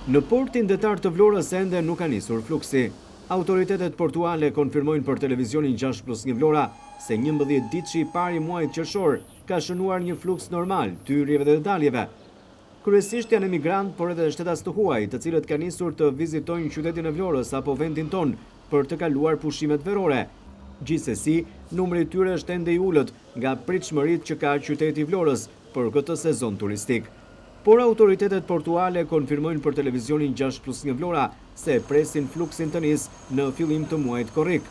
Në portin detar të Vlorës ende nuk ka nisur fluksi. Autoritetet portuale konfirmojnë për televizionin 6+1 Vlora se 11 ditë i pari muajit qershor ka shënuar një fluks normal të hyrjeve dhe daljeve. Kryesisht janë emigrant, por edhe shtetas të huaj, të cilët kanë nisur të vizitojnë qytetin e Vlorës apo vendin ton për të kaluar pushimet verore. Gjithsesi, numri i tyre është ende i ulët nga pritshmëritë që ka qyteti i Vlorës për këtë sezon turistik. Por autoritetet portuale konfirmojnë për televizionin 6+1 Vlora se presin fluksin të nisë në fillim të muajit korrik.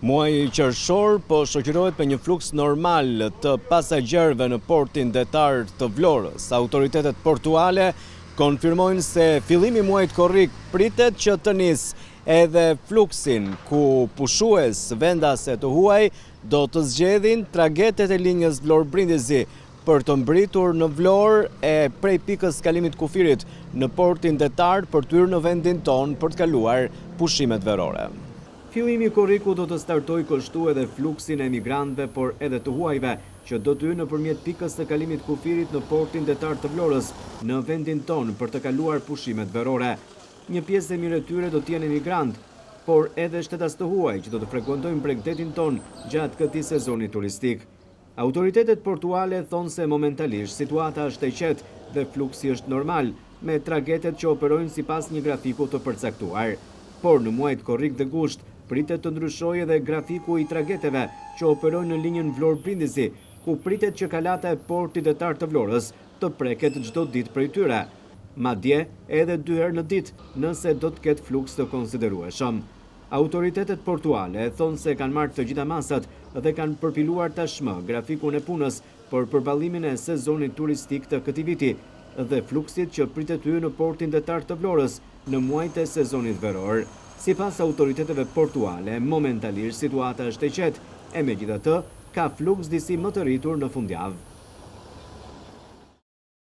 Muaji qershor po shoqërohet me një fluks normal të pasagjerëve në portin detar të Vlorës. Autoritetet portuale konfirmojnë se fillimi i muajit korrik pritet që të nisë edhe fluksin ku pushues vendase të huaj do të zgjedhin tragetet e linjës Vlorë-Brindisi për të mbritur në Vlorë e prej pikës kalimit kufirit në portin detar për të hyrë në vendin ton për të kaluar pushimet verore. Fillimi i korriku do të startoj kështu edhe fluksin e emigrantëve, por edhe të huajve, që do të hyrë nëpërmjet pikës së kalimit kufirit në portin detar të Vlorës në vendin ton për të kaluar pushimet verore. Një pjesë e mirë e tyre do të jenë emigrant, por edhe shtetas të huaj që do të frekuentojnë bregdetin ton gjatë këtij sezoni turistik. Autoritetet portuale thonë se momentalisht situata është e qetë dhe fluksi është normal, me tragetet që operojnë sipas një grafiku të përcaktuar. Por në muajt korrik dhe gusht, pritet të ndryshojë edhe grafiku i trageteve që operojnë në linjën Vlorë-Brindisi, ku pritet që kalata e portit detar të Vlorës të preket çdo ditë prej tyre. Madje edhe 2 herë në ditë, nëse do të ketë fluks të konsiderueshëm. Autoritetet portuale thonë se kanë marrë të gjitha masat dhe kanë përpiluar tashmë grafikun e punës për përballimin e sezonit turistik të këtij viti dhe fluksit që pritet të hyjë në portin detar të Vlorës në muajt e sezonit veror. Sipas autoriteteve portuale, momentalisht situata është e qetë, e megjithatë ka fluks disi më të rritur në fundjavë.